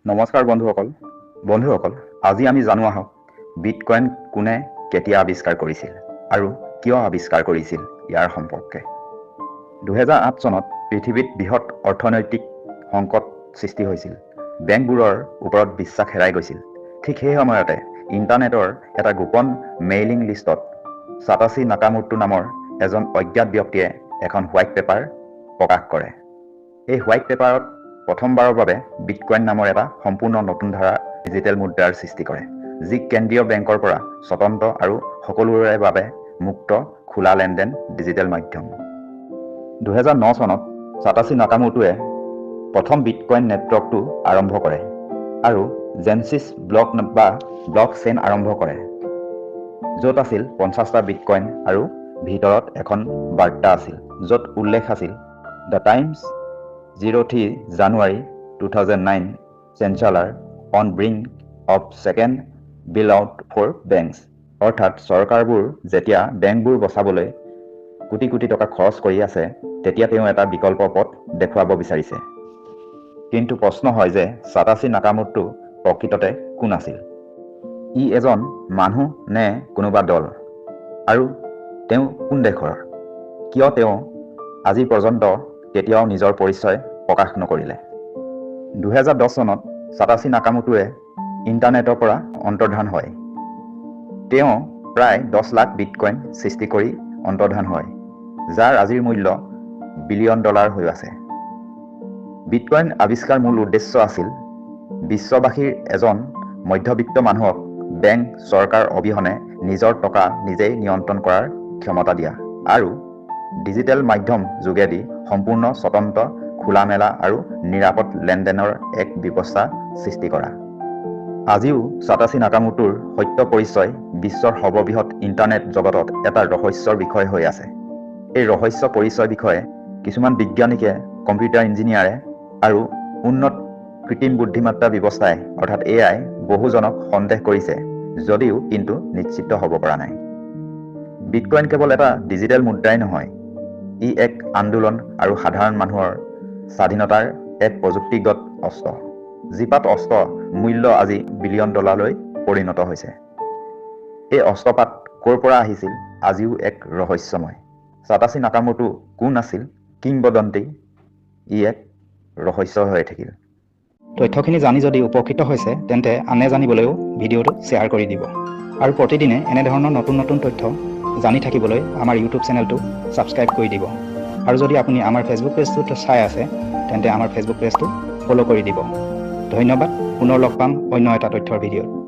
নমস্কাৰ বন্ধুসকল আজি আমি জানো আহক বিটকয়েন কোনে কেতিয়া আৱিষ্কাৰ কৰিছিল আৰু কিয় আৱিষ্কাৰ কৰিছিল ইয়াৰ সম্পৰ্কে। 2008 চনত পৃথিৱীত বৃহৎ অৰ্থনৈতিক সংকট সৃষ্টি হৈছিল। বেংকবোৰৰ ওপৰত বিশ্বাস হেৰাই গৈছিল। ঠিক সেই সময়তে ইণ্টাৰনেটৰ এটা গোপন মেইলিং লিষ্টত সাতোশি নাকামোটো নামৰ এজন অজ্ঞাত ব্যক্তিয়ে এখন হোৱাইট পেপাৰ প্ৰকাশ কৰে। এই হোৱাইট পেপাৰত প্ৰথমবাৰৰ বাবে বিটকয়েন নামৰ এটা সম্পূৰ্ণ নতুন ধাৰা ডিজিটেল মুদ্ৰাৰ সৃষ্টি কৰে, যি কেন্দ্ৰীয় বেংকৰ পৰা স্বতন্ত্ৰ আৰু সকলোৰে বাবে মুক্ত খোলা লেনদেন ডিজিটেল মাধ্যম। 2009 চনত সাতোশি নাকামোটোৱে প্ৰথম বিটকয়েন নেটৱৰ্কটো আৰম্ভ কৰে আৰু জেনচিছ ব্লক চেইন আৰম্ভ কৰে, য'ত আছিল 50টা বিটকয়েন আৰু ভিতৰত এখন বাৰ্তা আছিল, য'ত উল্লেখ আছিল the Times 03 January 2009 chancellor on brink of second bailout for banks. অৰ্থাৎ চৰকাৰবোৰ যেতিয়া বেংকবোৰ বচাবলৈ কোটি কোটি টকা খৰচ কৰি আছে, তেতিয়া তেওঁ এটা বিকল্প পথ দেখুৱাব বিচাৰিছে। কিন্তু প্ৰশ্ন হয় যে সাতোশি নাকামোটো প্ৰকৃততে কোন আছিল? ই এজন মানুহ নে কোনোবা দল? আৰু তেওঁ কোন দেশৰ? কিয় তেওঁ আজি পৰ্যন্ত কেতিয়াও নিজৰ পৰিচয় প্ৰকাশ নকৰিলে? 2010 চনত সাতোশি নাকামোটোৱে ইণ্টাৰনেটৰ পৰা অন্তৰ্ধান হয়। তেওঁ প্ৰায় 10 লাখ বিটকয়েন সৃষ্টি কৰি অন্তৰ্ধান হয়, যাৰ আজিৰ মূল্য $1 বিলিয়ন হৈ আছে। বিটকয়েন আৱিষ্কাৰ মূল উদ্দেশ্য আছিল বিশ্ববাসীৰ এজন মধ্যবিত্ত মানুহক বেংক চৰকাৰ অবিহনে নিজৰ টকা নিজেই নিয়ন্ত্ৰণ কৰাৰ ক্ষমতা দিয়া আৰু ডিজিটেল মাধ্যম যোগেদি সম্পূৰ্ণ স্বতন্ত্ৰ খোলামেলা আৰু নিৰাপদ লেনদেনৰ এক ব্যৱস্থা সৃষ্টি কৰা। আজিও সাতোশি নাকামোটোৰ সত্য পৰিচয় বিশ্বৰ সৰ্ববৃহৎ ইণ্টাৰনেট জগতত এটা ৰহস্যৰ বিষয় হৈ আছে। এই ৰহস্য পৰিচয় বিষয়ে কিছুমান বিজ্ঞানীকে, কম্পিউটাৰ ইঞ্জিনিয়াৰে আৰু উন্নত কৃত্ৰিম বুদ্ধিমত্তা ব্যৱস্থাই অৰ্থাৎ AI বহুজনক সন্দেহ কৰিছে, যদিও কিন্তু নিশ্চিত হ'ব পৰা নাই। বিটকয়েন কেৱল এটা ডিজিটেল মুদ্ৰাই নহয়, ই এক আন্দোলন আৰু সাধাৰণ মানুহৰ স্বাধীনতাৰ এক প্ৰযুক্তিগত অস্ত্ৰ। যিপাত অস্ত্ৰ মূল্য আজি $1 বিলিয়ন পৰিণত হৈছে। এই অস্ত্ৰপাত ক'ৰ পৰা আহিছিল আজিও এক ৰহস্যময়। সাতোশি নাকামোটো কোন আছিল? কিংবদন্তি ই এক ৰহস্য হৈ থাকিল। তথ্যখিনি জানি যদি উপকৃত হৈছে তেন্তে আনে জানিবলৈও ভিডিঅ'টো শ্বেয়াৰ কৰি দিব আৰু প্ৰতিদিনে এনেধৰণৰ নতুন নতুন তথ্য জানি থাকিবলৈ আমাৰ ইউটিউব চেনেলটো ছাবস্ক্ৰাইব কৰি দিব। আৰু যদি আপুনি আমাৰ ফেচবুক পেজটোত চাই আছে তেন্তে আমাৰ ফেচবুক পেজটো ফ'ল' কৰি দিব। ধন্যবাদ। পুনৰ লগ পাম অন্য এটা তথ্যৰ ভিডিঅ'ত।